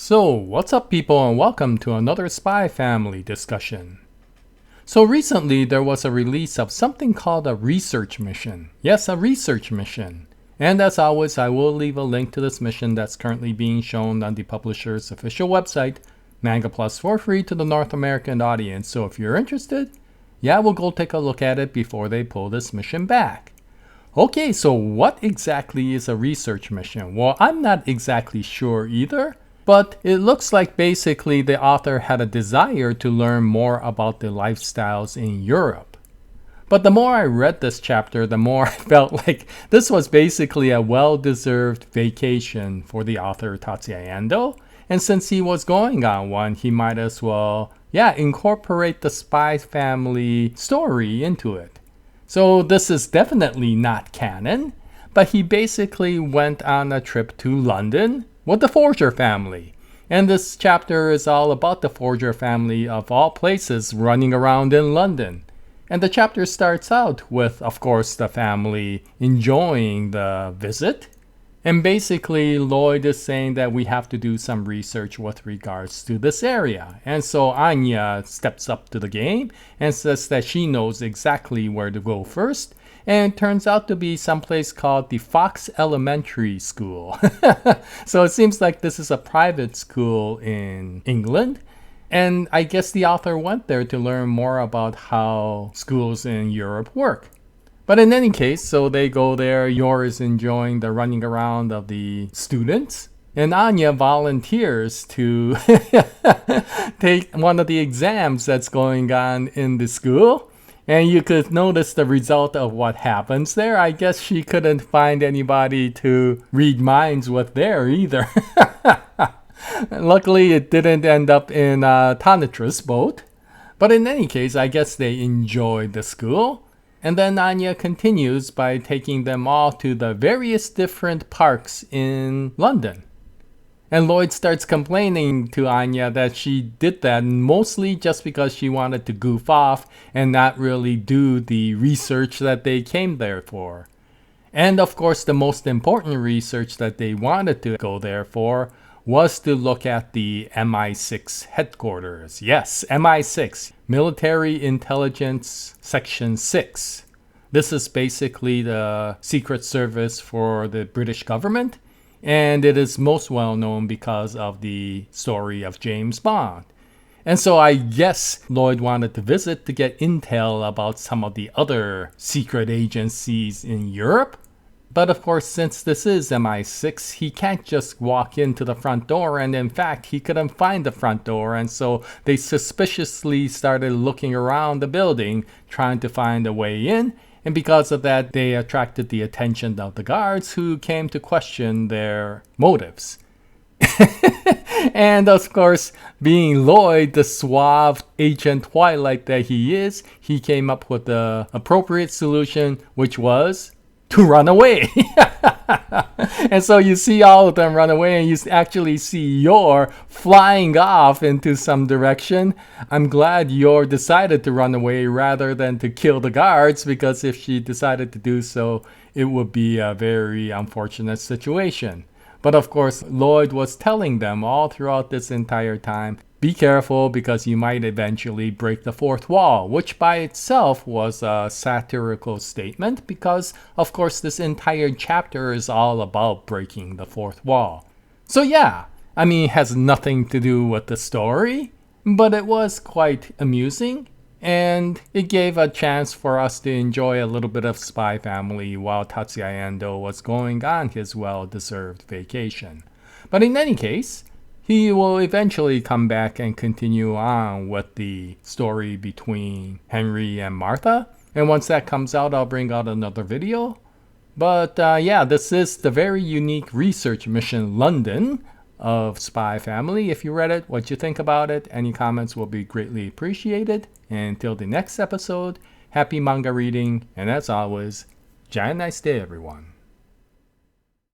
So, what's up people and welcome to another Spy Family discussion. So recently there was a release of something called a research mission. Yes, a research mission. And as always, I will leave a link to this mission that's currently being shown on the publisher's official website, Manga Plus, for free to the North American audience. So if you're interested, we'll go take a look at it before they pull this mission back. Okay, so what exactly is a research mission? Well, I'm not exactly sure either. But it looks like basically the author had a desire to learn more about the lifestyles in Europe. But the more I read this chapter, the more I felt like this was basically a well-deserved vacation for the author Tatsuya Endo. And since he was going on one, he might as well, incorporate the Spy Family story into it. So this is definitely not canon, but he basically went on a trip to London with the Forger family. And this chapter is all about the Forger family of all places running around in London. And the chapter starts out with, of course, the family enjoying the visit. And basically, Lloyd is saying that we have to do some research with regards to this area. And so Anya steps up to the game and says that she knows exactly where to go first. And it turns out to be someplace called the Fox Elementary School. So it seems like this is a private school in England. And I guess the author went there to learn more about how schools in Europe work. But in any case, so they go there. Yor is enjoying the running around of the students. And Anya volunteers to take one of the exams that's going on in the school. And you could notice the result of what happens there. I guess she couldn't find anybody to read minds with there either. Luckily, it didn't end up in Tanatra's boat. But in any case, I guess they enjoyed the school. And then Anya continues by taking them all to the various different parks in London. And Lloyd starts complaining to Anya that she did that mostly just because she wanted to goof off and not really do the research that they came there for. And of course, the most important research that they wanted to go there for was to look at the MI6 headquarters. Yes, MI6, Military Intelligence Section 6. This is basically the secret service for the British government. And it is most well known because of the story of James Bond. And so I guess Lloyd wanted to visit to get intel about some of the other secret agencies in Europe. But of course, since this is MI6, he can't just walk into the front door. And in fact, he couldn't find the front door. And so they suspiciously started looking around the building, trying to find a way in. And because of that, they attracted the attention of the guards who came to question their motives. And of course, being Lloyd, the suave agent Twilight that he is, he came up with the appropriate solution, which was to run away. And so you see all of them run away and you actually see Yor flying off into some direction. I'm glad Yor decided to run away rather than to kill the guards, because if she decided to do so, it would be a very unfortunate situation. But of course, Lloyd was telling them all throughout this entire time, be careful because you might eventually break the fourth wall, which by itself was a satirical statement because, of course, this entire chapter is all about breaking the fourth wall. So it has nothing to do with the story, but it was quite amusing. And it gave a chance for us to enjoy a little bit of Spy Family while Tatsuya Endo was going on his well-deserved vacation. But in any case, he will eventually come back and continue on with the story between Henry and Martha. And once that comes out, I'll bring out another video. But this is the very unique research mission London of Spy Family. If you read it, what you think about it, any comments will be greatly appreciated. And until the next episode, happy manga reading, and as always, Jaya, nice day everyone.